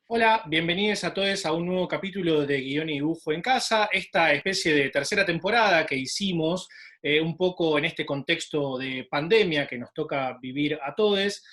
Hola, bienvenidos a todos a un nuevo capítulo de Guión y Dibujo en Casa, esta especie de tercera temporada que hicimos un poco en este contexto de pandemia que nos toca vivir a todos.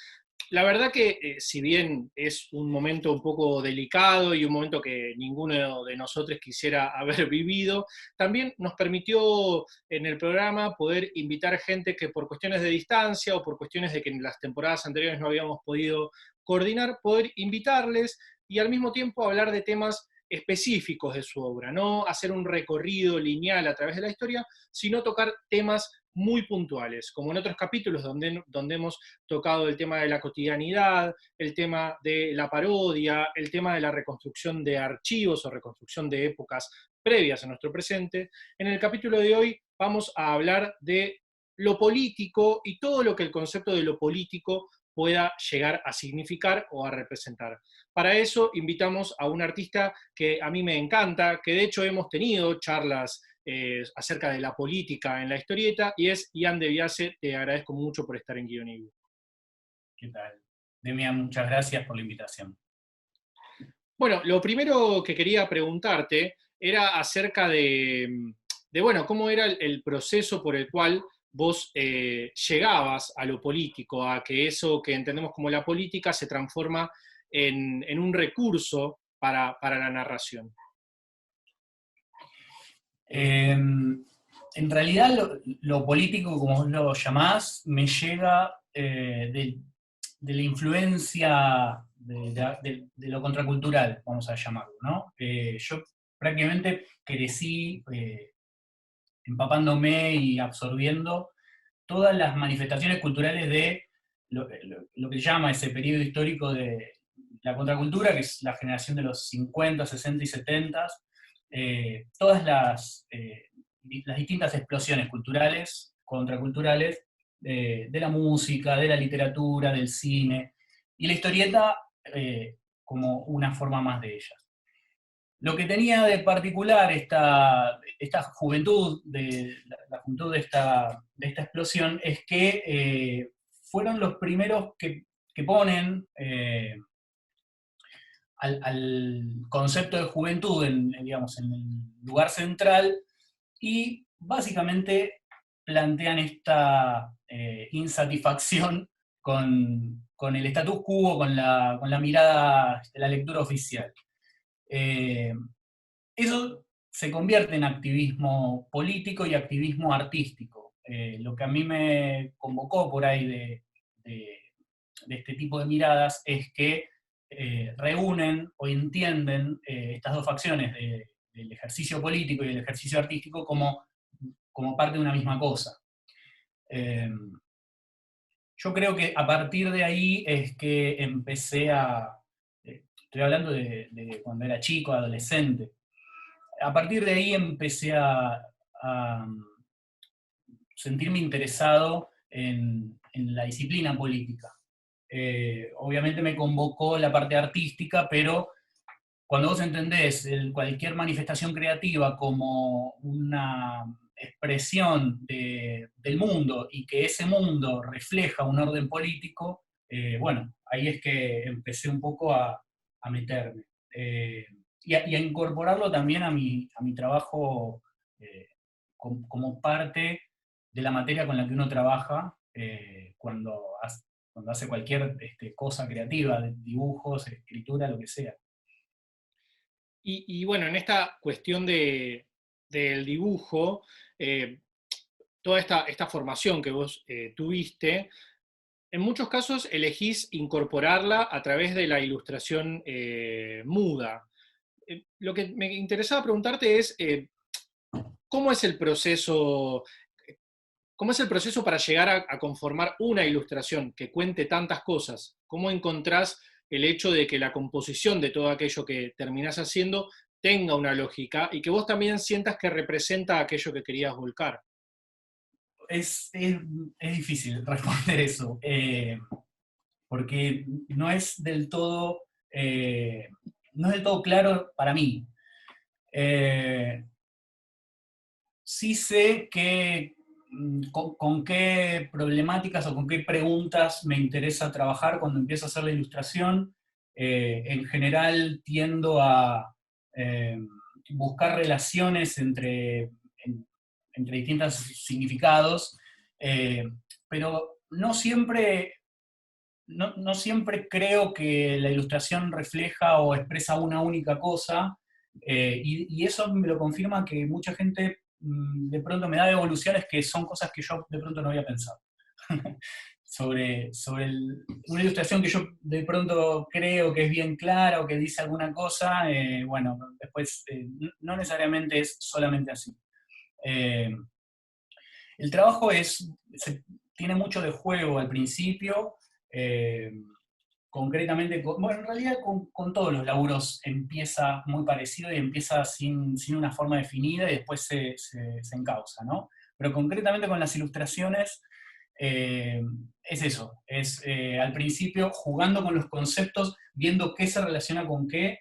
La verdad que si bien es un momento un poco delicado y un momento que ninguno de nosotros quisiera haber vivido, también nos permitió en el programa poder invitar gente que por cuestiones de distancia o por cuestiones de que en las temporadas anteriores no habíamos podido coordinar, poder invitarles y al mismo tiempo hablar de temas específicos de su obra, no hacer un recorrido lineal a través de la historia, sino tocar temas muy puntuales, como en otros capítulos donde hemos tocado el tema de la cotidianidad, el tema de la parodia, el tema de la reconstrucción de archivos o reconstrucción de épocas previas a nuestro presente. En el capítulo de hoy vamos a hablar de lo político y todo lo que el concepto de lo político pueda llegar a significar o a representar. Para eso invitamos a un artista que a mí me encanta, que de hecho hemos tenido charlas acerca de la política en la historieta, y es Ian de Biase. Te agradezco mucho por estar en Guión y Dibujo. ¿Qué tal? Demian, muchas gracias por la invitación. Bueno, lo primero que quería preguntarte era acerca bueno, cómo era el proceso por el cual vos llegabas a lo político, a que eso que entendemos como la política se transforma en un recurso para la narración. En realidad, lo político, como vos lo llamás, me llega de la influencia de lo contracultural, vamos a llamarlo, ¿no? Yo prácticamente crecí empapándome y absorbiendo todas las manifestaciones culturales de lo que llama ese periodo histórico de la contracultura, que es la generación de los 50, 60 y 70, todas las distintas explosiones culturales, contraculturales, de la música, de la literatura, del cine, y la historieta como una forma más de ellas. Lo que tenía de particular esta juventud, la juventud de esta explosión, es que fueron los primeros que ponen al concepto de juventud digamos, en el lugar central y básicamente plantean esta insatisfacción con el status quo, con la mirada de la lectura oficial. Eh, Eso se convierte en activismo político y activismo artístico. Lo que a mí me convocó por ahí de- de este tipo de miradas es que reúnen o entienden estas dos facciones del ejercicio político y del ejercicio artístico como parte de una misma cosa. Eh, yo creo que a partir de ahí es que empecé estoy hablando de cuando era chico, adolescente, a partir de ahí empecé a sentirme interesado en la disciplina política. Obviamente me convocó la parte artística, pero cuando vos entendés cualquier manifestación creativa como una expresión del mundo y que ese mundo refleja un orden político, bueno, ahí es que empecé un poco a meterme. Y a incorporarlo también a mi trabajo como parte de la materia con la que uno trabaja cuando hace cualquier cosa creativa, de dibujos, escritura, lo que sea. Y bueno, en esta cuestión del dibujo, eh, toda esta formación que vos tuviste, en muchos casos elegís incorporarla a través de la ilustración muda. Lo que me interesaba preguntarte es, ¿cómo es el proceso? ¿Cómo es el proceso para llegar a conformar una ilustración que cuente tantas cosas? ¿Cómo encontrás el hecho de que la composición de todo aquello que terminás haciendo tenga una lógica y que vos también sientas que representa aquello que querías volcar? Es difícil responder eso, porque no es del todo claro para mí. Eh, sí sé con qué problemáticas o con qué preguntas me interesa trabajar cuando empiezo a hacer la ilustración. En general tiendo a buscar relaciones entre distintos significados, pero no siempre creo que la ilustración refleja o expresa una única cosa, y eso me lo confirma que mucha gente de pronto me da devoluciones que son cosas que yo de pronto no había pensado. Una ilustración que yo de pronto creo que es bien clara o que dice alguna cosa, bueno, después no necesariamente es solamente así. Eh, el trabajo tiene mucho de juego al principio, eh, concretamente, bueno, en realidad con todos los laburos empieza muy parecido y empieza sin una forma definida y después se encausa, ¿no? Pero concretamente con las ilustraciones eh, es eso, es al principio jugando con los conceptos, viendo qué se relaciona con qué,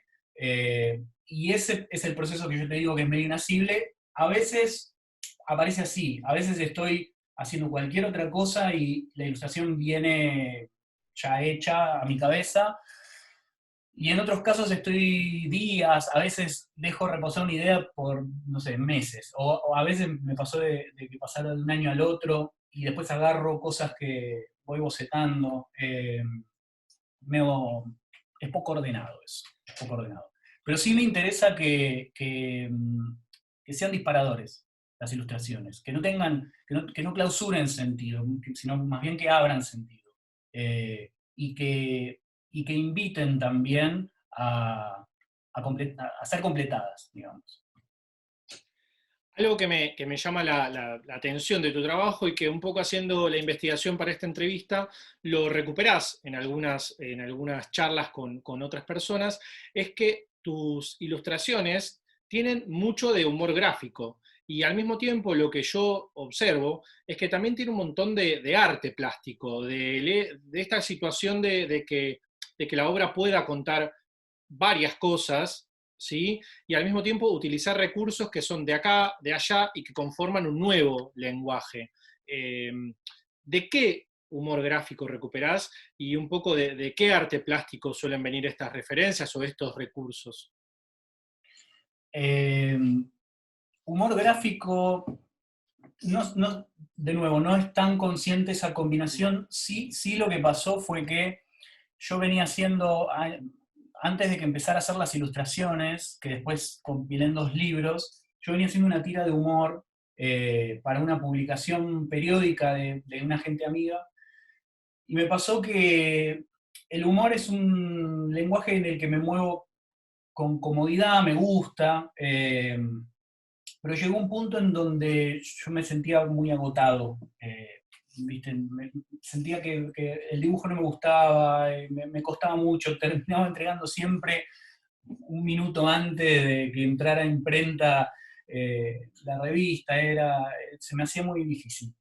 y ese es el proceso que yo te digo que es medio inasible. A veces aparece así, a veces estoy haciendo cualquier otra cosa y la ilustración viene ya hecha a mi cabeza, y en otros casos estoy días, a veces dejo reposar una idea por, no sé, meses, o a veces me pasó de que pasara de un año al otro y después agarro cosas que voy bocetando. Medio- es poco ordenado eso, es poco ordenado. Pero sí me interesa que sean disparadores las ilustraciones, que no tengan, que no clausuren sentido, sino más bien que abran sentido. Y que inviten también a ser completadas, digamos. Algo que me llama la atención de tu trabajo y que un poco haciendo la investigación para esta entrevista lo recuperás en algunas charlas con otras personas, es que tus ilustraciones tienen mucho de humor gráfico y al mismo tiempo lo que yo observo es que también tiene un montón de arte plástico, de esta situación de que la obra pueda contar varias cosas, ¿sí? Y al mismo tiempo utilizar recursos que son de acá, de allá y que conforman un nuevo lenguaje. Eh, ¿De qué humor gráfico recuperás y un poco de qué arte plástico suelen venir estas referencias o estos recursos? Eh, humor gráfico, de nuevo, no es tan consciente esa combinación. Sí, sí, lo que pasó fue que yo venía haciendo, antes de que empezara a hacer las ilustraciones, que después compilé en 2 libros, yo venía haciendo una tira de humor para una publicación periódica de una gente amiga, y me pasó que el humor es un lenguaje en el que me muevo con comodidad, me gusta, pero llegó un punto en donde yo me sentía muy agotado. ¿Viste? Sentía que el dibujo no me gustaba, me costaba mucho, terminaba entregando siempre un minuto antes de que entrara a imprenta la revista, se me hacía muy difícil.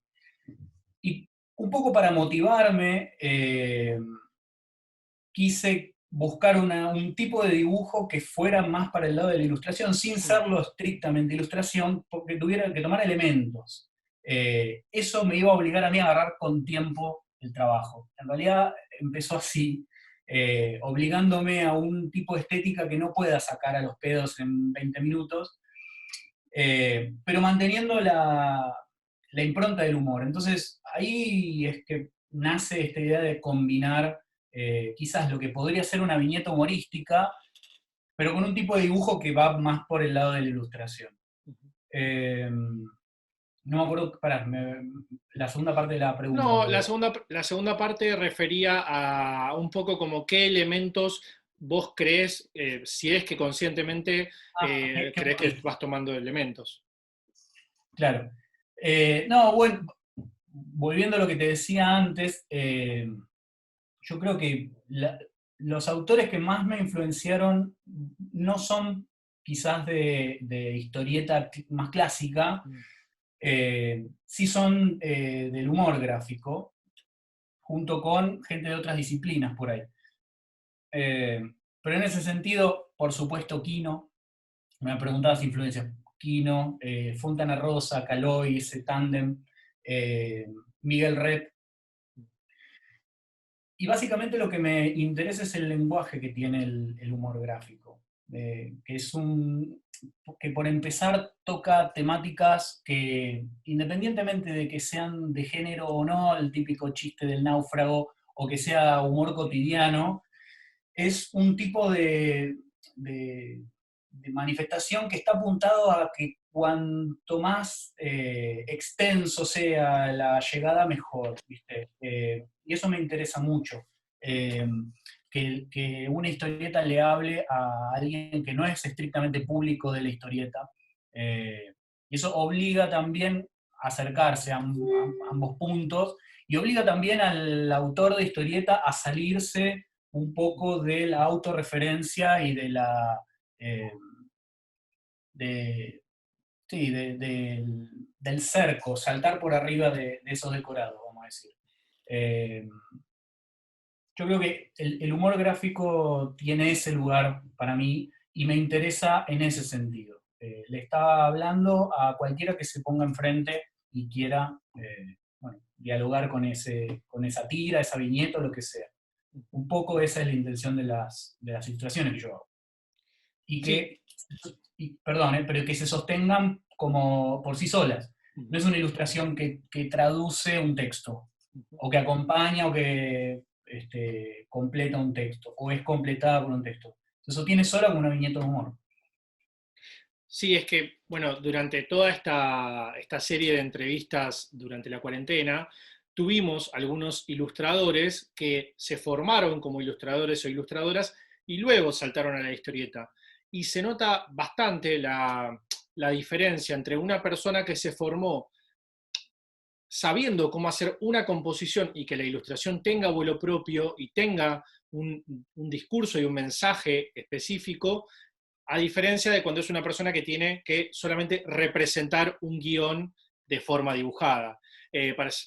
Y un poco para motivarme, quise buscar un tipo de dibujo que fuera más para el lado de la ilustración, sin serlo estrictamente ilustración, porque tuviera que tomar elementos. Eso me iba a obligar a mí a agarrar con tiempo el trabajo. En realidad empezó así, obligándome a un tipo de estética que no pueda sacar a los pedos en 20 minutos, pero manteniendo la impronta del humor. Entonces ahí es que nace esta idea de combinar quizás lo que podría ser una viñeta humorística, pero con un tipo de dibujo que va más por el lado de la ilustración. Eh, no me acuerdo, pará, la segunda parte de la pregunta. No, la segunda parte refería a un poco como qué elementos vos crees, si es que conscientemente crees que vas tomando elementos. Claro. No, bueno, volviendo a lo que te decía antes, yo creo que los autores que más me influenciaron no son quizás de historieta más clásica, sí son del humor gráfico, junto con gente de otras disciplinas por ahí. Pero en ese sentido, por supuesto, Quino, me preguntabas influencias, Quino, Fontana Rosa, Caloi, ese tándem, Miguel Rep. Y básicamente lo que me interesa es el lenguaje que tiene el humor gráfico, que es que por empezar toca temáticas que, independientemente de que sean de género o no, el típico chiste del náufrago, o que sea humor cotidiano, es un tipo de- de manifestación que está apuntado a que cuanto más extenso sea la llegada, mejor, ¿viste? Y eso me interesa mucho. Eh, que una historieta le hable a alguien que no es estrictamente público de la historieta. Y eso obliga también a acercarse a ambos puntos y obliga también al autor de historieta a salirse un poco de la autorreferencia y de la eh, de, sí, del cerco, saltar por arriba de esos decorados, vamos a decir. Eh, yo creo que el humor gráfico tiene ese lugar para mí y me interesa en ese sentido. Le está hablando a cualquiera que se ponga enfrente y quiera bueno, dialogar con esa tira, esa viñeta o lo que sea. Un poco esa es la intención de las ilustraciones que yo hago. Y Sí. que, perdón, pero que se sostengan como por sí solas. No es una ilustración que traduce un texto, o que acompaña, o que completa un texto, o es completada por un texto. Se sostiene sola como una viñeta de humor. Sí, es que, bueno, durante toda esta serie de entrevistas durante la cuarentena, tuvimos algunos ilustradores que se formaron como ilustradores o ilustradoras y luego saltaron a la historieta. Y se nota bastante la diferencia entre una persona que se formó sabiendo cómo hacer una composición y que la ilustración tenga vuelo propio y tenga un discurso y un mensaje específico, a diferencia de cuando es una persona que tiene que solamente representar un guión de forma dibujada.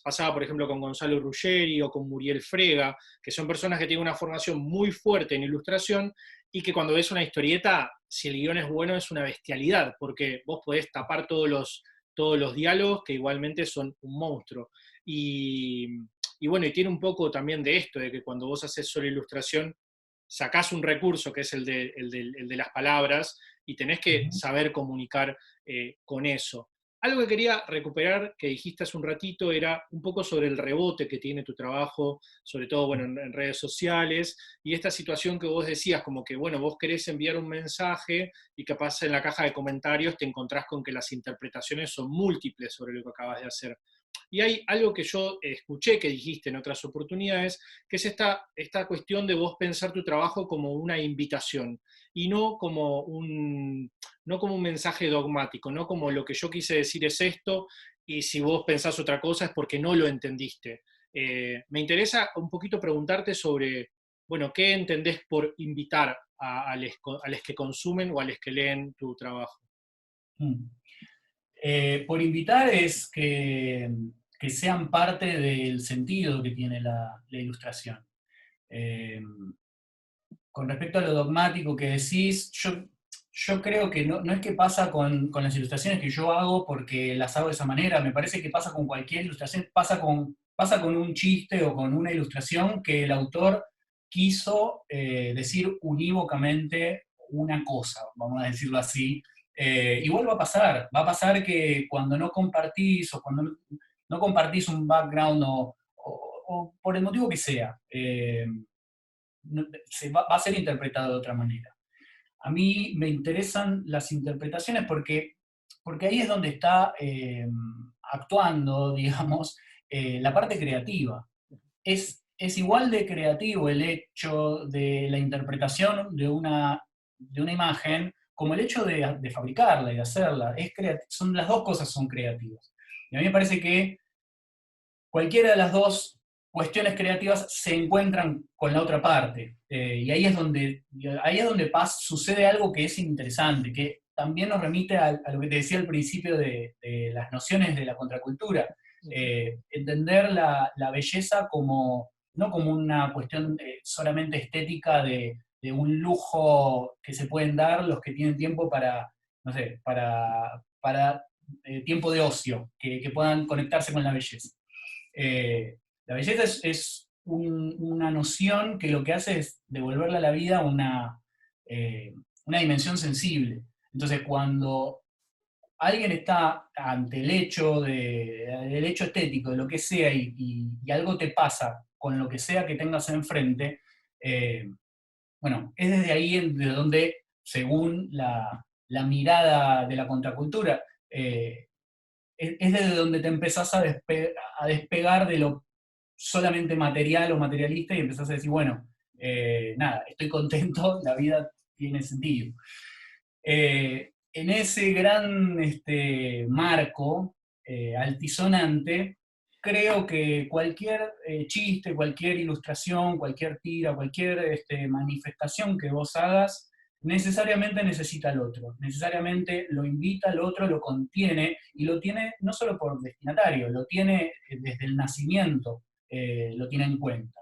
Pasaba, por ejemplo, con Gonzalo Ruggeri o con Muriel Frega, que son personas que tienen una formación muy fuerte en ilustración y que cuando ves una historieta, si el guión es bueno, es una bestialidad, porque vos podés tapar todos los diálogos que igualmente son un monstruo. Y bueno, y tiene un poco también de esto, de que cuando vos haces solo ilustración, sacás un recurso que es el de las palabras y tenés que saber comunicar con eso. Algo que quería recuperar, que dijiste hace un ratito, era un poco sobre el rebote que tiene tu trabajo, sobre todo bueno, en redes sociales, y esta situación que vos decías, como que bueno, vos querés enviar un mensaje y capaz en la caja de comentarios te encontrás con que las interpretaciones son múltiples sobre lo que acabas de hacer. Y hay algo que yo escuché que dijiste en otras oportunidades, que es esta cuestión de vos pensar tu trabajo como una invitación y no como un mensaje dogmático, no como lo que yo quise decir es esto y si vos pensás otra cosa es porque no lo entendiste. Me interesa un poquito preguntarte sobre, bueno, ¿qué entendés por invitar a los que consumen o a los que leen tu trabajo? Mm. Por invitar es que sean parte del sentido que tiene la ilustración. Eh, con respecto a lo dogmático que decís, yo creo que no es que pasa con las ilustraciones que yo hago porque las hago de esa manera, me parece que pasa con cualquier ilustración, pasa con un chiste o con una ilustración que el autor quiso decir unívocamente una cosa, vamos a decirlo así. Igual va a pasar que cuando no compartís o cuando no compartís un background o por el motivo que sea, va a ser interpretado de otra manera. A mí me interesan las interpretaciones porque ahí es donde está actuando, digamos, la parte creativa. Es igual de creativo el hecho de la interpretación de una imagen como el hecho de fabricarla y de hacerla. Las dos cosas son creativas. Y a mí me parece que cualquiera de las dos cuestiones creativas se encuentran con la otra parte. Y ahí es donde sucede algo que es interesante, que también nos remite a lo que te decía al principio de las nociones de la contracultura. Entender la belleza como, no como una cuestión solamente estética de un lujo que se pueden dar los que tienen tiempo para, no sé, para tiempo de ocio, que puedan conectarse con la belleza. La belleza una noción que lo que hace es devolverle a la vida una dimensión sensible. Entonces, cuando alguien está ante el hecho, del hecho estético, de lo que sea, y algo te pasa con lo que sea que tengas enfrente, bueno, es desde ahí de donde, según la mirada de la contracultura, es desde donde te empezás a despegar de lo solamente material o materialista y empezás a decir, bueno, nada, estoy contento, la vida tiene sentido. En ese gran marco altisonante, creo que cualquier chiste, cualquier ilustración, cualquier tira, cualquier manifestación que vos hagas, necesariamente necesita al otro, necesariamente lo invita al otro, lo contiene, y lo tiene no solo por destinatario, lo tiene desde el nacimiento, lo tiene en cuenta.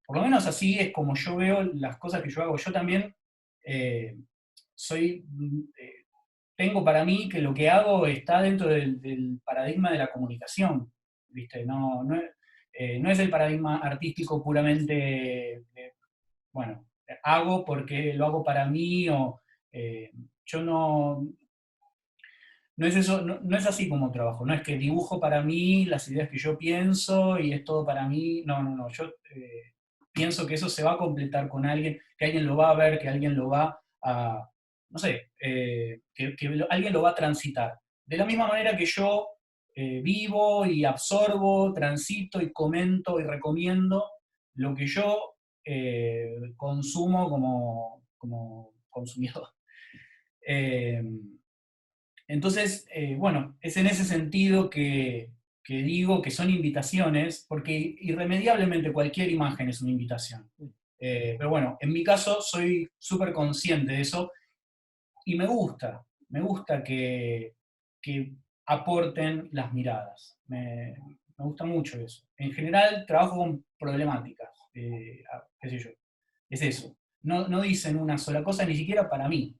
Por lo menos así es como yo veo las cosas que yo hago. Yo también eh, soy, tengo para mí que lo que hago está dentro del paradigma de la comunicación, ¿viste? No es el paradigma artístico puramente, bueno, hago porque lo hago para mí, o yo no es eso, no es así como trabajo, no es que dibujo para mí las ideas que yo pienso y es todo para mí, no, yo pienso que eso se va a completar con alguien, que alguien lo va a ver, que alguien lo va a, no sé, alguien lo va a transitar. De la misma manera que yo vivo y absorbo, transito y comento y recomiendo lo que yo consumo como consumidor. Eh, entonces, bueno, es en ese sentido que digo que son invitaciones, porque irremediablemente cualquier imagen es una invitación. Pero bueno, en mi caso soy súper consciente de eso y me gusta que aporten las miradas. Me gusta mucho eso. En general trabajo con problemáticas, qué sé yo, es eso. No dicen una sola cosa, ni siquiera para mí.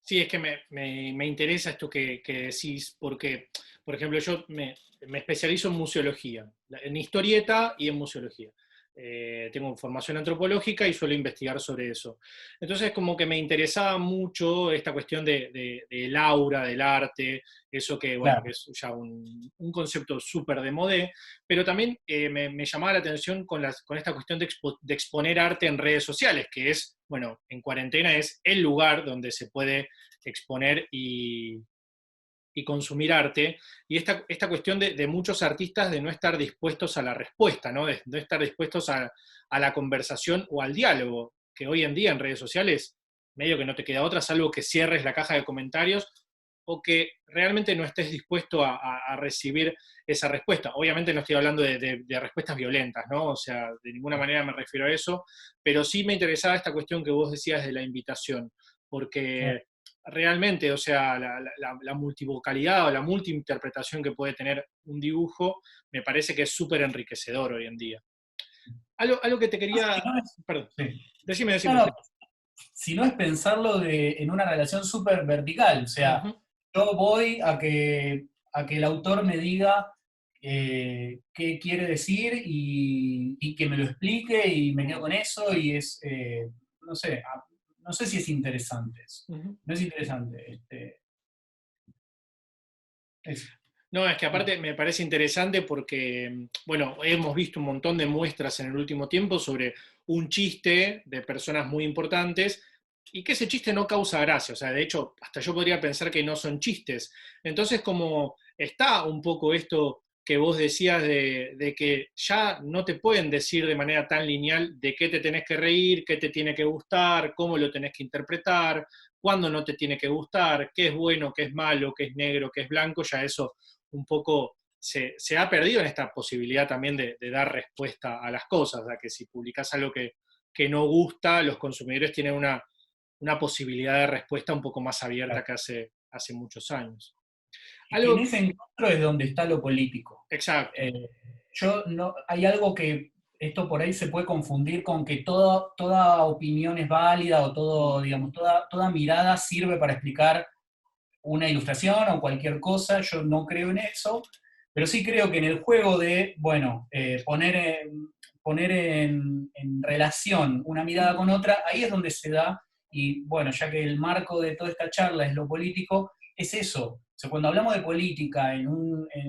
Sí, es que me interesa esto que decís, porque, por ejemplo, yo me especializo en museología, en historieta y en museología. Tengo formación antropológica y suelo investigar sobre eso. Entonces, como que me interesaba mucho esta cuestión del aura, del arte, eso que, bueno, que Claro, es ya un concepto súper de modé, pero también me llamaba la atención con esta cuestión de exponer arte en redes sociales, que es, bueno, en cuarentena es el lugar donde se puede exponer y consumir arte, y esta cuestión de muchos artistas de no estar dispuestos a la respuesta, ¿no? De no estar dispuestos a la conversación o al diálogo, que hoy en día en redes sociales medio que no te queda otra, salvo que cierres la caja de comentarios o que realmente no estés dispuesto a recibir esa respuesta. Obviamente no estoy hablando de respuestas violentas, ¿no? O sea, de ninguna manera me refiero a eso, pero sí me interesaba esta cuestión que vos decías de la invitación, claro. porque realmente, o sea, la multivocalidad o la multiinterpretación que puede tener un dibujo me parece que es súper enriquecedor hoy en día. Algo que te No, si quería... no es, Perdón, sí. No, decime. no, si no es pensarlo en una relación súper vertical. O sea, Ujú. yo voy a que el autor me diga qué quiere decir y que me lo explique y me quedo con eso y es, no sé, no sé si es interesante eso. Ujú. No es interesante. Eso. No, es que aparte me parece interesante porque, bueno, hemos visto un montón de muestras en el último tiempo sobre un chiste de personas muy importantes y que ese chiste no causa gracia. O sea, de hecho, hasta yo podría pensar que no son chistes. Entonces, como está un poco esto que vos decías de que ya no te pueden decir de manera tan lineal de qué te tenés que reír, qué te tiene que gustar, cómo lo tenés que interpretar, cuándo no te tiene que gustar, qué es bueno, qué es malo, qué es negro, qué es blanco, ya eso un poco se ha perdido en esta posibilidad también de dar respuesta a las cosas, o sea, que si publicás algo que no gusta, los consumidores tienen una posibilidad de respuesta un poco más abierta Claro. que hace muchos años. Es que en Algo, ese encuentro es donde está lo político. exacto, Eh, yo no, hay algo que esto por ahí se puede confundir con que toda opinión es válida o todo, digamos, toda mirada sirve para explicar una ilustración o cualquier cosa. Yo no creo en eso. Pero sí creo que en el juego de, bueno, poner en relación una mirada con otra, ahí es donde se da, y bueno, ya que el marco de toda esta charla es lo político, es eso. O sea, cuando hablamos de política en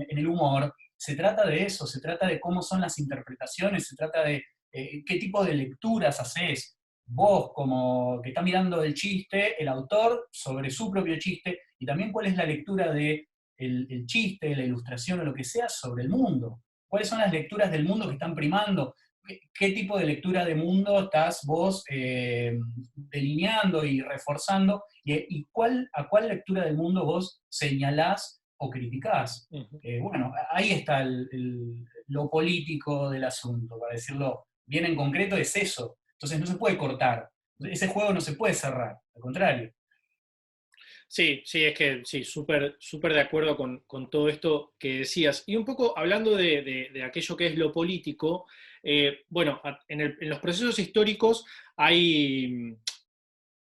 el humor, se trata de eso, se trata de cómo son las interpretaciones, se trata de qué tipo de lecturas haces vos como que está mirando el chiste, el autor sobre su propio chiste, y también cuál es la lectura de el chiste, la ilustración o lo que sea sobre el mundo. ¿Cuáles son las lecturas del mundo que están primando? ¿Qué tipo de lectura de mundo estás vos delineando y reforzando? ¿A cuál lectura del mundo vos señalás o criticás? Ujú. Bueno, ahí está lo político del asunto, para decirlo bien en concreto, es eso. Entonces no se puede cortar. Ese juego no se puede cerrar, al contrario. Sí, sí, es que sí, súper súper de acuerdo con todo esto que decías. Y un poco hablando de aquello que es lo político, bueno, en los procesos históricos hay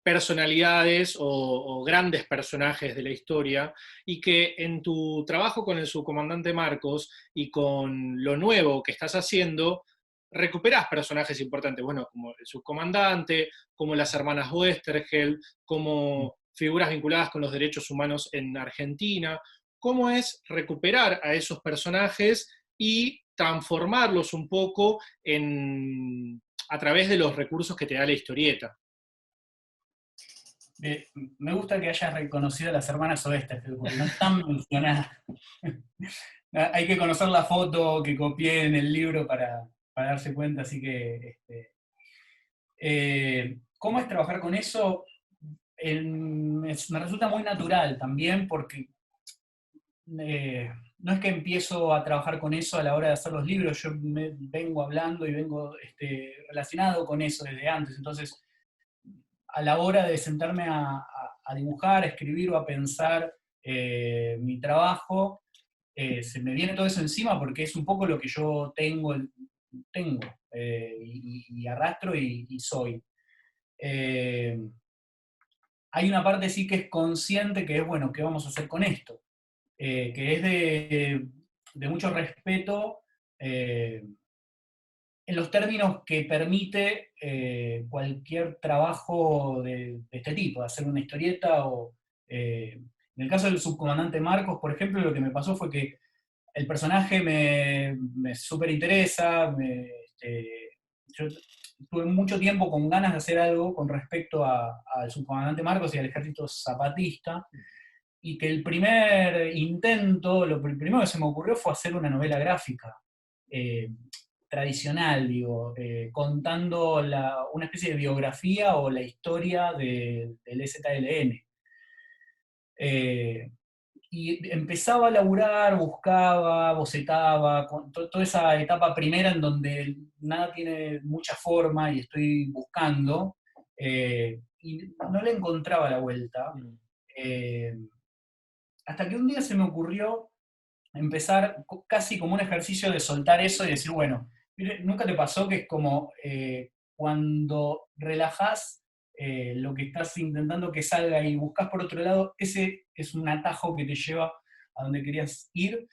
personalidades o grandes personajes de la historia y que en tu trabajo con el subcomandante Marcos y con lo nuevo que estás haciendo, recuperás personajes importantes, bueno, como el subcomandante, como las hermanas Westergel, como figuras vinculadas con los derechos humanos en Argentina. ¿Cómo es recuperar a esos personajes y transformarlos un poco a través de los recursos que te da la historieta? Me gusta que hayas reconocido a las hermanas Oesterheld, porque no están mencionadas. Hay que conocer la foto que copié en el libro para darse cuenta, así que ¿cómo es trabajar con eso? Me resulta muy natural también porque no es que empiezo a trabajar con eso a la hora de hacer los libros, yo vengo hablando y vengo relacionado con eso desde antes, entonces a la hora de sentarme a dibujar, a escribir o a pensar mi trabajo, se me viene todo eso encima porque es un poco lo que yo tengo y arrastro y soy. Eh, Hay una parte sí que es consciente que es, bueno, ¿qué vamos a hacer con esto? Que es de mucho respeto en los términos que permite cualquier trabajo de este tipo, de hacer una historieta o... en el caso del subcomandante Marcos, por ejemplo, lo que me pasó fue que el personaje me súper interesa, yo tuve mucho tiempo con ganas de hacer algo con respecto al subcomandante Marcos y al ejército zapatista, y que el primer intento, lo primero que se me ocurrió fue hacer una novela gráfica, eh, tradicional, digo, contando una especie de biografía o la historia del EZLN. Eh, y empezaba a laburar, buscaba, bocetaba, con toda esa etapa primera en donde nada tiene mucha forma y estoy buscando, y no le encontraba la vuelta. Eh, Hasta que un día se me ocurrió empezar casi como un ejercicio de soltar eso y decir, bueno, ¿nunca te pasó que es como cuando relajás lo que estás intentando que salga y buscas por otro lado, ese es un atajo que te lleva a donde querías ir?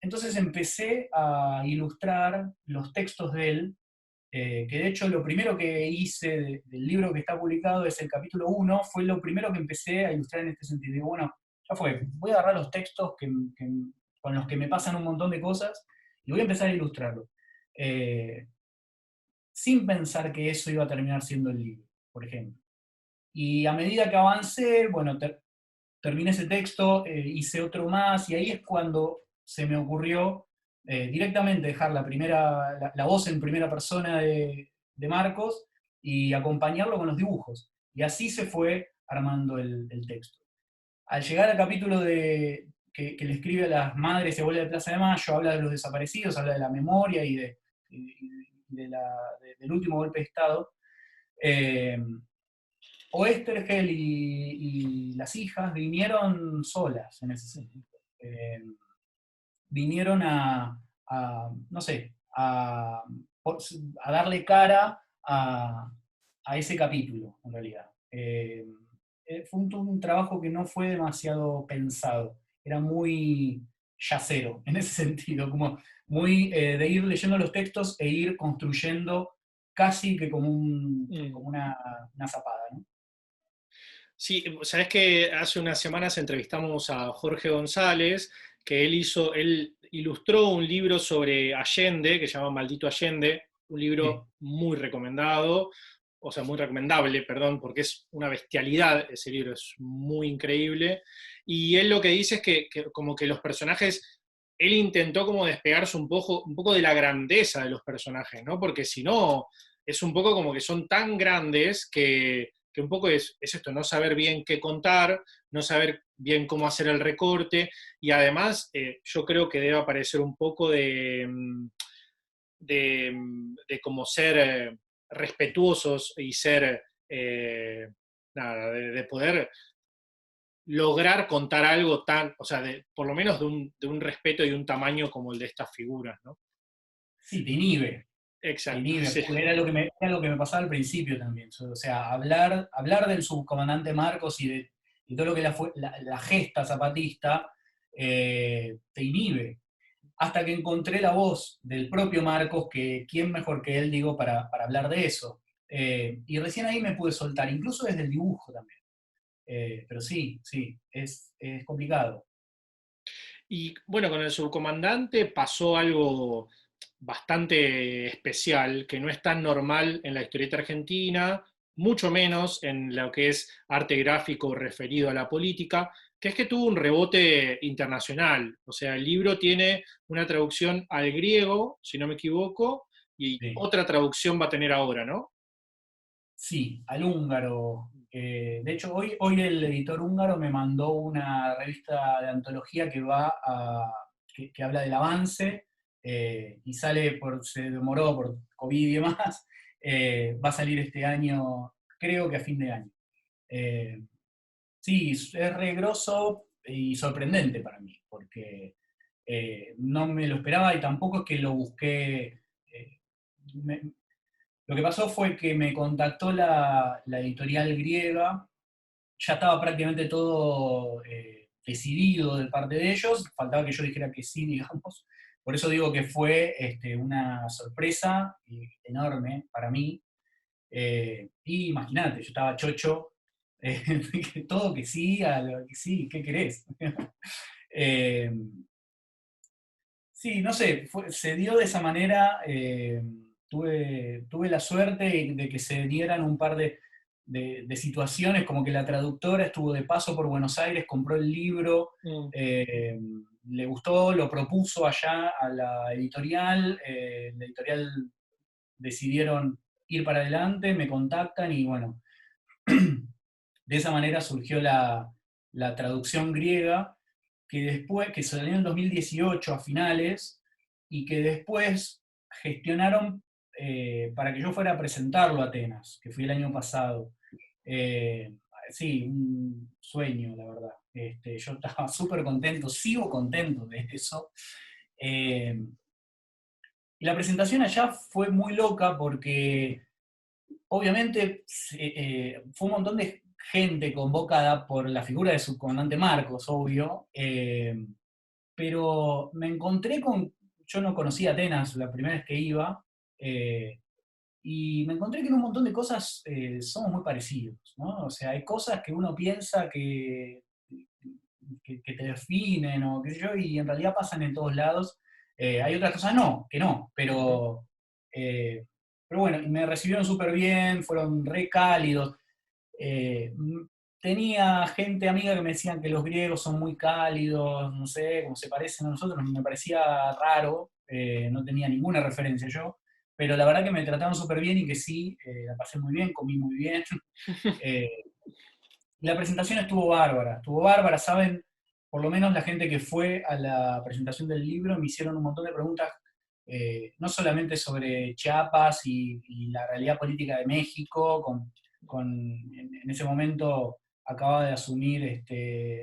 Entonces empecé a ilustrar los textos de él, que de hecho lo primero que hice del libro que está publicado es el capítulo 1, fue lo primero que empecé a ilustrar en este sentido. Digo, bueno, ya fue, voy a agarrar los textos con los que me pasan un montón de cosas y voy a empezar a ilustrarlo. Eh, Sin pensar que eso iba a terminar siendo el libro, por ejemplo. Y a medida que avancé, bueno, terminé ese texto, hice otro más, y ahí es cuando se me ocurrió directamente dejar la voz en primera persona de Marcos y acompañarlo con los dibujos. Y así se fue armando el texto. Al llegar al capítulo que le escribe a las madres y abuelas de Plaza de Mayo, habla de los desaparecidos, habla de la memoria del último golpe de Estado. Eh, Oestergel y las hijas vinieron solas en ese sentido. Eh, Vinieron no sé, a darle cara a ese capítulo, en realidad. Fue un trabajo que no fue demasiado pensado. Era muy yacero, en ese sentido, como muy de ir leyendo los textos e ir construyendo casi que como, Mm. como una zapada, ¿no? Sí, sabes que hace unas semanas entrevistamos a Jorge González, que él ilustró un libro sobre Allende, que se llama Maldito Allende, un Sí, libro muy recomendado, o sea, muy recomendable, perdón, porque es una bestialidad, ese libro es muy increíble, y él lo que dice es que como que los personajes, él intentó como despegarse un poco de la grandeza de los personajes, ¿no? Porque si no, es un poco como que son tan grandes que un poco es esto, no saber bien qué contar, no saber bien cómo hacer el recorte, y además yo creo que debe aparecer un poco de como ser respetuosos y ser, nada, de poder lograr contar algo tan, o sea, por lo menos de un respeto y un tamaño como el de estas figuras, ¿no? sí, te Exacto, inhibe, sí. porque era lo que me pasaba al principio también. O sea, hablar del subcomandante Marcos y todo lo que la gesta zapatista te inhibe. Hasta que encontré la voz del propio Marcos, que quién mejor que él, digo, para hablar de eso. Y recién ahí me pude soltar, incluso desde el dibujo también. Pero sí, sí, es complicado. Y bueno, con el subcomandante pasó algo bastante especial, que no es tan normal en la historieta argentina, mucho menos en lo que es arte gráfico referido a la política, que es que tuvo un rebote internacional. O sea, el libro tiene una traducción al griego, si no me equivoco, y Sí. otra traducción va a tener ahora, ¿no? Sí, al húngaro. De hecho, hoy el editor húngaro me mandó una revista de antología que habla del avance y se demoró por COVID y demás. Va a salir este año, creo que a fin de año. Eh, sí, es re grosso y sorprendente para mí, porque no me lo esperaba y tampoco es que lo busqué. Me- lo que pasó fue que me contactó la editorial griega, ya estaba prácticamente todo decidido de parte de ellos, faltaba que yo dijera que sí, digamos. Por eso digo que fue una sorpresa enorme para mí. Y imagínate, yo estaba chocho, eh, todo que sí, a lo que sí, ¿qué querés? Eh, Sí, no sé, se dio de esa manera. Tuve la suerte de que se dieran un par de situaciones, como que la traductora estuvo de paso por Buenos Aires, compró el libro, Mm. eh, le gustó, lo propuso allá a la editorial decidieron ir para adelante, me contactan y bueno, de esa manera surgió la traducción griega, que salió en 2018 a finales, y que después gestionaron para que yo fuera a presentarlo a Atenas, que fui el año pasado. Eh, sí, un sueño, la verdad. Yo estaba súper contento, sigo contento de eso. Eh, y la presentación allá fue muy loca porque obviamente fue un montón de gente convocada por la figura de subcomandante Marcos, obvio, pero me encontré yo no conocía Atenas la primera vez que iba, eh, y me encontré que en un montón de cosas somos muy parecidos, ¿no? O sea, hay cosas que uno piensa que te definen o qué sé yo, y en realidad pasan en todos lados. Hay otras cosas que no, Ujú. eh, pero bueno, y me recibieron súper bien, fueron re cálidos. Tenía gente amiga que me decían que los griegos son muy cálidos, no sé, como se parecen a nosotros, me parecía raro, no tenía ninguna referencia yo, pero la verdad que me trataron súper bien y que sí, la pasé muy bien, comí muy bien. Eh, la presentación estuvo bárbara, ¿saben? Por lo menos la gente que fue a la presentación del libro me hicieron un montón de preguntas, no solamente sobre Chiapas y la realidad política de México, en ese momento acaba de asumir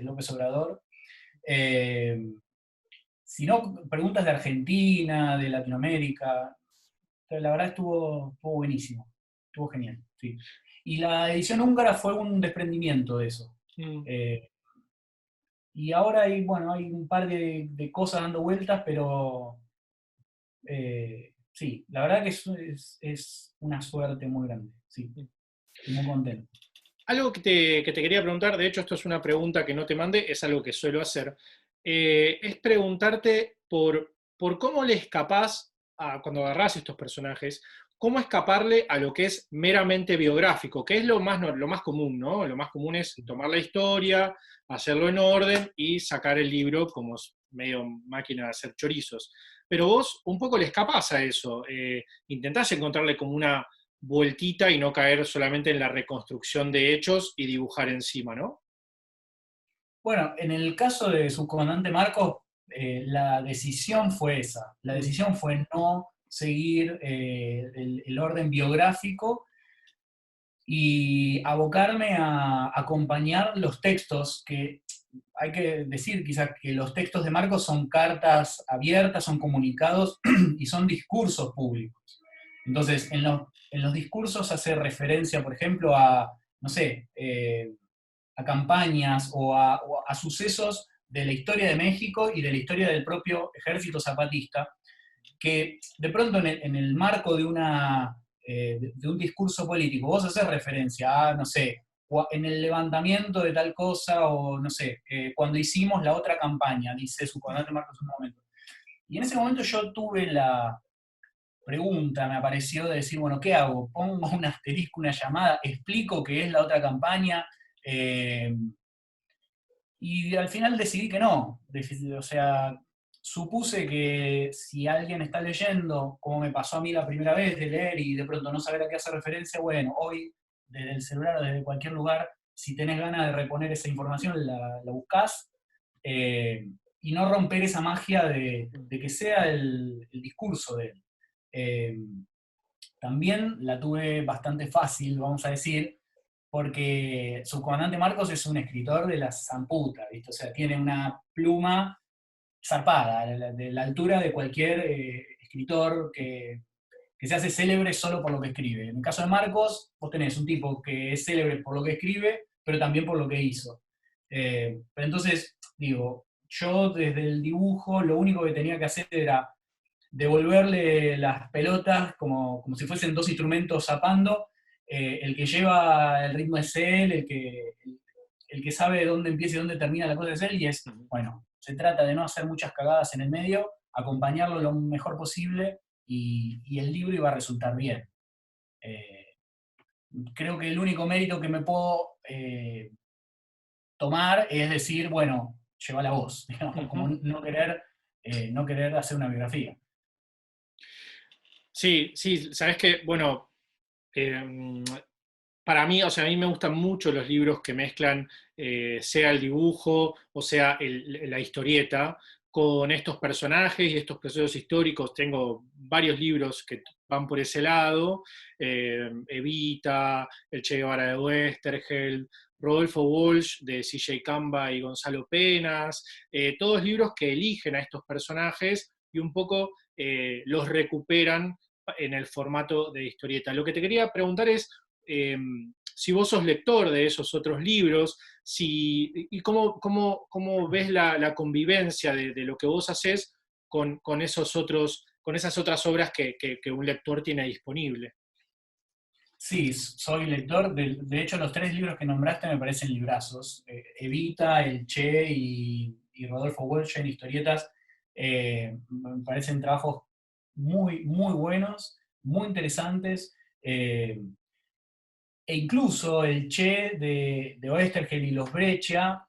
López Obrador, eh, sino preguntas de Argentina, de Latinoamérica. La verdad estuvo buenísimo, estuvo genial, sí. Y la edición húngara fue un desprendimiento de eso. Mm. Eh, Y ahora hay, bueno, hay un par de cosas dando vueltas, pero sí, la verdad que es una suerte muy grande, sí, estoy muy contento. Algo que te quería preguntar, de hecho esto es una pregunta que no te mandé, es algo que suelo hacer, es preguntarte por cómo le escapás, cuando agarrás estos personajes, cómo escaparle a lo que es meramente biográfico, que es lo más común, ¿no? Lo más común es tomar la historia, hacerlo en orden y sacar el libro como medio máquina de hacer chorizos. Pero vos un poco le escapás a eso, intentás encontrarle como una vueltita y no caer solamente en la reconstrucción de hechos y dibujar encima, ¿no? Bueno, en el caso de Subcomandante Marcos, la decisión fue esa. La Mm, decisión fue no seguir el orden biográfico y abocarme a acompañar los textos, que hay que decir quizás que los textos de Marcos son cartas abiertas, son comunicados y son discursos públicos. Entonces, en los discursos hace referencia, por ejemplo, a, no sé, a campañas o a sucesos de la historia de México y de la historia del propio ejército zapatista, que de pronto en el marco de, de un discurso político vos haces referencia a, no sé, en el levantamiento de tal cosa, o no sé, cuando hicimos la otra campaña, dice su comandante Marcos en un momento. Y en ese momento yo tuve la pregunta, me apareció de decir, bueno, ¿qué hago? ¿Pongo un asterisco, una llamada? ¿Explico qué es la otra campaña? Eh, y al final decidí que no. O sea, supuse que si alguien está leyendo, como me pasó a mí la primera vez de leer y de pronto no saber a qué hacer referencia, bueno, hoy desde el celular o desde cualquier lugar, si tenés ganas de reponer esa información, la buscás, y no romper esa magia de que sea el discurso de él. Eh, También la tuve bastante fácil, vamos a decir, porque Subcomandante Marcos es un escritor de la zamputa, ¿viste? O sea, tiene una pluma zarpada, de la altura de cualquier escritor que se hace célebre solo por lo que escribe. En el caso de Marcos, vos tenés un tipo que es célebre por lo que escribe, pero también por lo que hizo. Pero entonces, digo, yo desde el dibujo lo único que tenía que hacer era devolverle las pelotas como si fuesen dos instrumentos zapando. El que lleva el ritmo es él, el que sabe dónde empieza y dónde termina la cosa es él, y es, mm. bueno, se trata de no hacer muchas cagadas en el medio, acompañarlo lo mejor posible y el libro iba a resultar bien. Eh, Creo que el único mérito que me puedo tomar es decir, bueno, lleva la voz, digamos, como Ujú. no querer hacer una biografía. Sí, sí, sabes que, bueno, eh, para mí, o sea, a mí me gustan mucho los libros que mezclan, sea el dibujo o sea la historieta, con estos personajes y estos procesos históricos. Tengo varios libros que van por ese lado, Evita, El Che Guevara de Westergeld, Rodolfo Walsh de C.J. Camba y Gonzalo Penas, todos libros que eligen a estos personajes y un poco los recuperan en el formato de historieta. Lo que te quería preguntar es, eh, si vos sos lector de esos otros libros, y cómo ves la convivencia de lo que vos haces con esos otros, con esas otras obras que un lector tiene disponible. Sí, soy lector. De hecho, los tres libros que nombraste me parecen librazos. Evita, El Che y Rodolfo Walsh en historietas me parecen trabajos muy, muy buenos, muy interesantes. E incluso El Che de Oestergel y los Breccia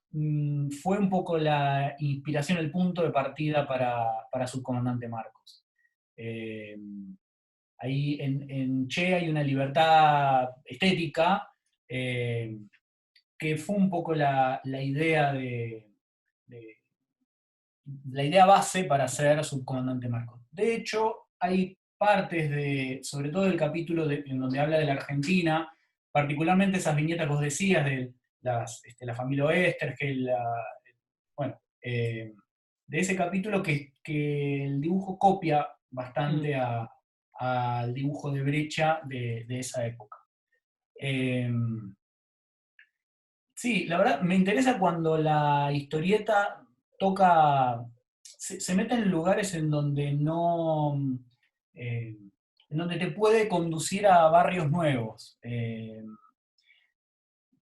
fue un poco la inspiración, el punto de partida para Subcomandante Marcos. Eh, Ahí en Che hay una libertad estética eh, que fue un poco la idea de- la idea base para ser Subcomandante Marcos. De hecho, hay partes sobre todo el capítulo en donde habla de la Argentina, particularmente esas viñetas que vos decías de la familia Oester, bueno, de ese capítulo que el dibujo copia Mm. bastante al dibujo de Brecha de esa época. Eh, Sí, la verdad me interesa cuando la historieta toca, se mete en lugares en donde no, eh, en donde te puede conducir a barrios nuevos.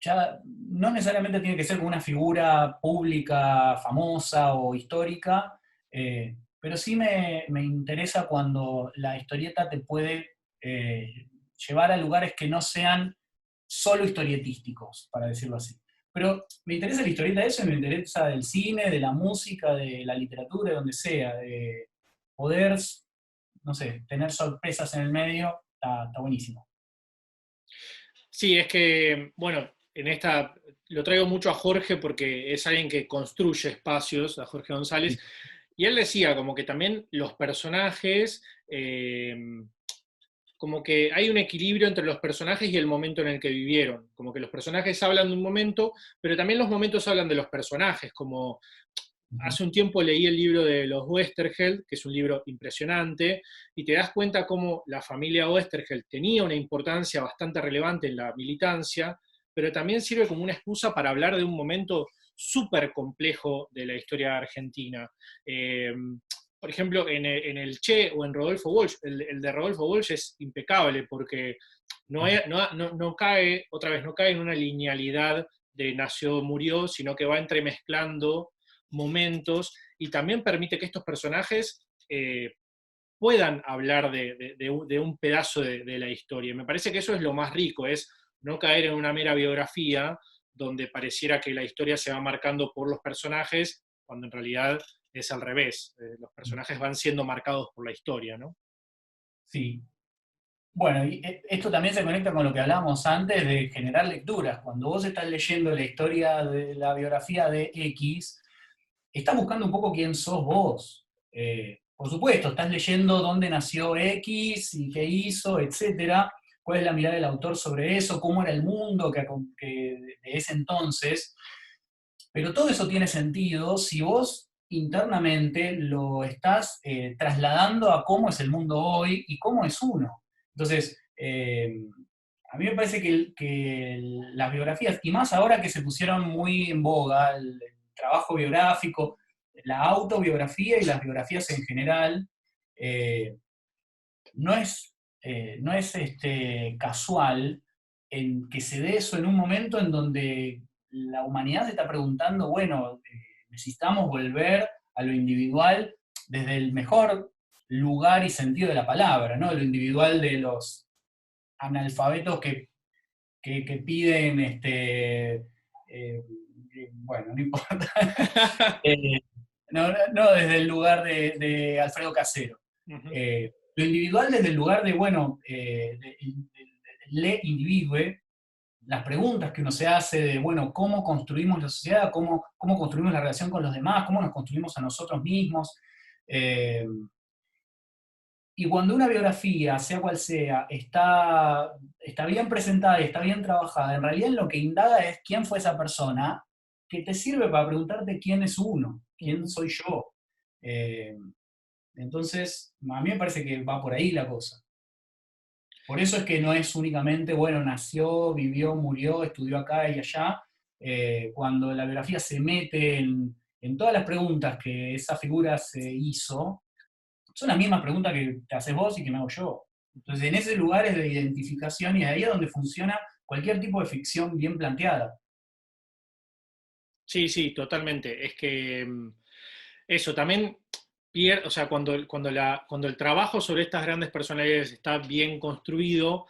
Ya no necesariamente tiene que ser como una figura pública, famosa o histórica, pero sí me interesa cuando la historieta te puede llevar a lugares que no sean solo historietísticos, para decirlo así. Pero me interesa la historieta de eso y me interesa del cine, de la música, de la literatura, de donde sea, de poder, no sé, tener sorpresas en el medio, está buenísimo. Sí, es que, bueno, en esta lo traigo mucho a Jorge porque es alguien que construye espacios, a Jorge González, Sí. y él decía como que también los personajes, como que hay un equilibrio entre los personajes y el momento en el que vivieron, como que los personajes hablan de un momento, pero también los momentos hablan de los personajes, como Ujú. hace un tiempo leí el libro de los Westergeld, que es un libro impresionante, y te das cuenta cómo la familia Westergeld tenía una importancia bastante relevante en la militancia, pero también sirve como una excusa para hablar de un momento súper complejo de la historia argentina. Eh, por ejemplo, en el Che o en Rodolfo Walsh, el de Rodolfo Walsh es impecable porque no cae, otra vez, no cae en una linealidad de nació, murió, sino que va entremezclando momentos y también permite que estos personajes puedan hablar de un pedazo de la historia. Me parece que eso es lo más rico, es no caer en una mera biografía donde pareciera que la historia se va marcando por los personajes, cuando en realidad es al revés. Los personajes van siendo marcados por la historia, ¿no? Sí. Bueno, y esto también se conecta con lo que hablábamos antes de generar lecturas. Cuando vos estás leyendo la historia de la biografía de X, estás buscando un poco quién sos vos. Por supuesto, estás leyendo dónde nació X y qué hizo, etcétera, cuál es la mirada del autor sobre eso, cómo era el mundo de ese entonces. Pero todo eso tiene sentido si vos internamente lo estás trasladando a cómo es el mundo hoy y cómo es uno. Entonces, a mí me parece que las biografías, y más ahora que se pusieron muy en boga, el trabajo biográfico, la autobiografía y las biografías en general, eh, no es, no es casual en que se dé eso en un momento en donde la humanidad se está preguntando, bueno, necesitamos volver a lo individual desde el mejor lugar y sentido de la palabra, ¿no? Lo individual de los analfabetos que piden, bueno, no importa. Eh, no desde el lugar de Alfredo Casero. Lo individual desde el lugar de, bueno, le individue, las preguntas que uno se hace de, bueno, cómo construimos la sociedad, cómo construimos la relación con los demás, cómo nos construimos a nosotros mismos. Eh, y cuando una biografía, sea cual sea, está bien presentada y está bien trabajada, en realidad lo que indaga es quién fue esa persona, que te sirve para preguntarte quién es uno, quién soy yo. Eh, entonces, a mí me parece que va por ahí la cosa. Por eso es que no es únicamente, bueno, nació, vivió, murió, estudió acá y allá. Cuando la biografía se mete en todas las preguntas que esa figura se hizo, son las mismas preguntas que te haces vos y que me hago yo. Entonces, en ese lugar es de identificación y ahí es donde funciona cualquier tipo de ficción bien planteada. Sí, sí, totalmente. Es que eso también o sea, cuando el trabajo sobre estas grandes personalidades está bien construido,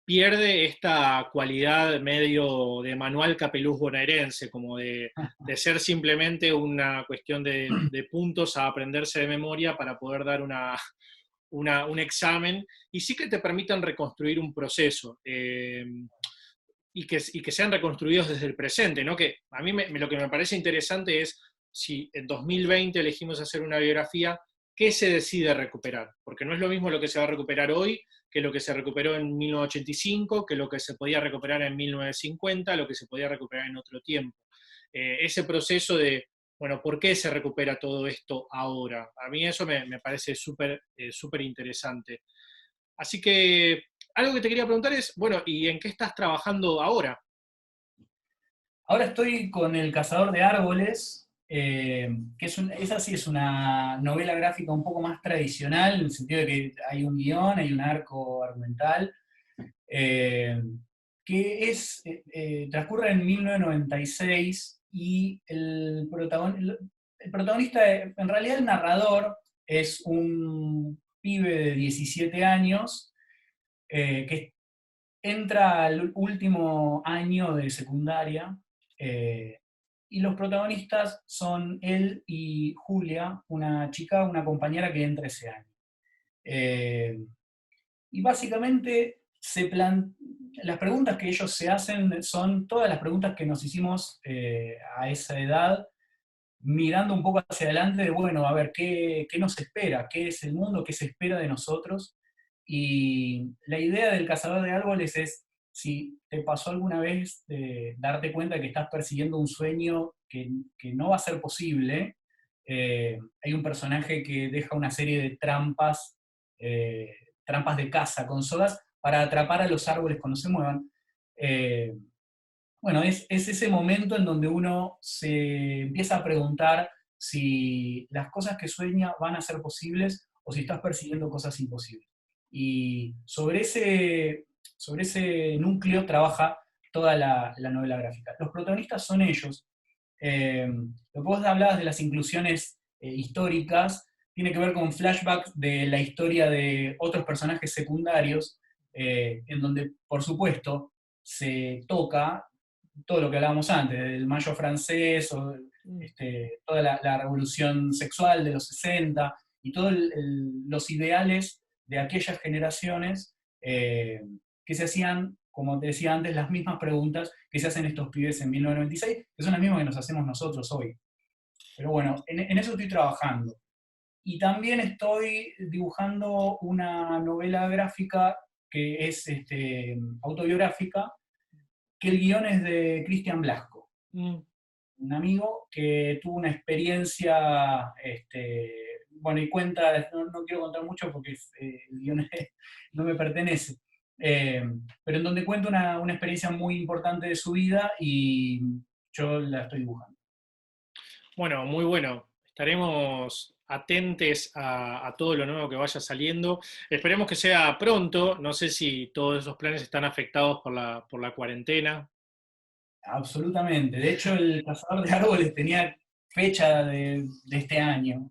pierde esta cualidad medio de manual capeluz bonaerense, como de ser simplemente una cuestión de puntos a aprenderse de memoria para poder dar un examen, y sí que te permitan reconstruir un proceso. Y que sean reconstruidos desde el presente, ¿no? Que a mí lo que me parece interesante es si en 2020 elegimos hacer una biografía, ¿qué se decide recuperar? Porque no es lo mismo lo que se va a recuperar hoy que lo que se recuperó en 1985, que lo que se podía recuperar en 1950, lo que se podía recuperar en otro tiempo. Ese proceso de, bueno, ¿por qué se recupera todo esto ahora? A mí eso me parece súper interesante. Así que algo que te quería preguntar es, bueno, ¿y en qué estás trabajando ahora? Ahora estoy con El cazador de árboles, que esa sí es una novela gráfica un poco más tradicional, en el sentido de que hay un guión, hay un arco argumental, eh, que transcurre en 1996 y el protagonista, en realidad el narrador, es un pibe de 17 años que entra al último año de secundaria, eh, y los protagonistas son él y Julia, una chica, una compañera que entra ese año. Eh, y básicamente las preguntas que ellos se hacen son todas las preguntas que nos hicimos a esa edad, mirando un poco hacia adelante de, bueno, a ver, ¿qué nos espera? ¿Qué es el mundo? ¿Qué se espera de nosotros? Y la idea del cazador de árboles es, si te pasó alguna vez de darte cuenta que estás persiguiendo un sueño que no va a ser posible, hay un personaje que deja una serie de eh, trampas de caza con sogas para atrapar a los árboles cuando se muevan. Eh, bueno, es ese momento en donde uno se empieza a preguntar si las cosas que sueña van a ser posibles o si estás persiguiendo cosas imposibles. Y sobre ese núcleo trabaja toda la novela gráfica. Los protagonistas son ellos. Lo que vos hablabas de las inclusiones históricas tiene que ver con flashbacks de la historia de otros personajes secundarios, en donde, por supuesto, se toca todo lo que hablábamos antes, del Mayo francés, o toda la revolución sexual de los 60 y todos los ideales de aquellas generaciones que se hacían, como te decía antes, las mismas preguntas que se hacen estos pibes en 1996, que son las mismas que nos hacemos nosotros hoy. Pero bueno, en eso estoy trabajando. Y también estoy dibujando una novela gráfica que es autobiográfica, que el guión es de Cristian Blasco, Mm. un amigo que tuvo una experiencia, bueno, y cuenta, no quiero contar mucho porque el guión no me pertenece, eh, pero en donde cuenta una experiencia muy importante de su vida y yo la estoy dibujando. Bueno, muy bueno. Estaremos atentes a todo lo nuevo que vaya saliendo. Esperemos que sea pronto. No sé si todos esos planes están afectados por la cuarentena. Absolutamente. De hecho, el cazador de árboles tenía fecha de este año.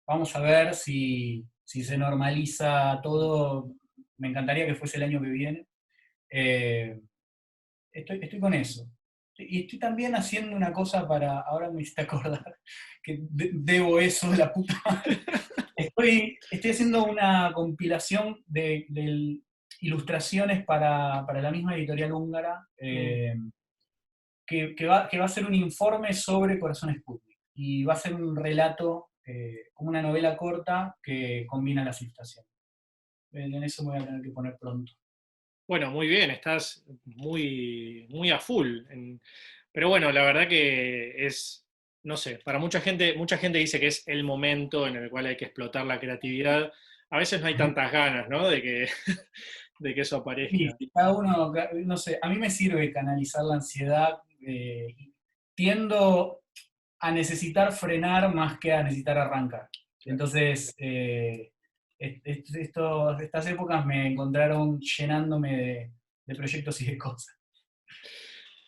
Vamos a ver si se normaliza todo. Me encantaría que fuese el año que viene. Eh, estoy con eso. Y estoy también haciendo una cosa ahora me hiciste acordar que debo eso, la puta madre. Estoy haciendo una compilación de ilustraciones para la misma editorial húngara, Mm. que va a ser un informe sobre Corazón Sputnik. Y va a ser un relato, como una novela corta que combina las ilustraciones. En eso me voy a tener que poner pronto. Bueno, muy bien, estás muy a full. Pero bueno, la verdad que es, no sé, para mucha gente dice que es el momento en el cual hay que explotar la creatividad. A veces no hay tantas ganas, ¿no? De que eso Sí, aparezca. cada uno, no sé, a mí me sirve canalizar la ansiedad. Tiendo a necesitar frenar más que a necesitar arrancar. Entonces, estas épocas me encontraron llenándome de proyectos y de cosas.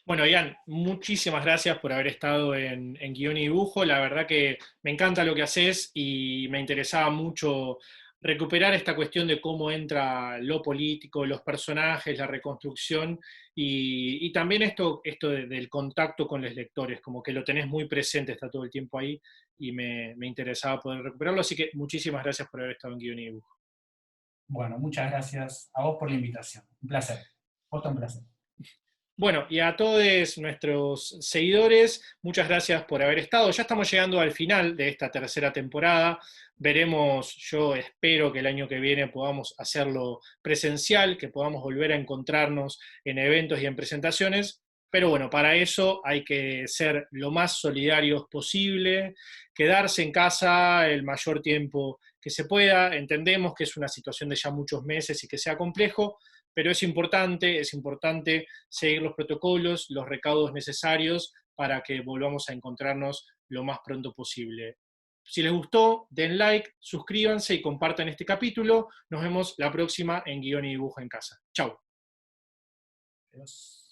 Bueno, Ian, muchísimas gracias por haber estado en Guión y Dibujo. La verdad que me encanta lo que haces y me interesaba mucho recuperar esta cuestión de cómo entra lo político, los personajes, la reconstrucción y también esto del contacto con los lectores, como que lo tenés muy presente, está todo el tiempo ahí y me interesaba poder recuperarlo. Así que muchísimas gracias por haber estado en Guión y Dibujo. Bueno, muchas gracias a vos por la invitación. Un placer. Posta, un placer. Bueno, y a todos nuestros seguidores, muchas gracias por haber estado. Ya estamos llegando al final de esta tercera temporada. Veremos, yo espero que el año que viene podamos hacerlo presencial, que podamos volver a encontrarnos en eventos y en presentaciones. Pero bueno, para eso hay que ser lo más solidarios posible, quedarse en casa el mayor tiempo que se pueda. Entendemos que es una situación de ya muchos meses y que sea complejo, pero es importante seguir los protocolos, los recaudos necesarios para que volvamos a encontrarnos lo más pronto posible. Si les gustó, den like, suscríbanse y compartan este capítulo. Nos vemos la próxima en Guión y Dibujo en Casa. Chau. Adiós.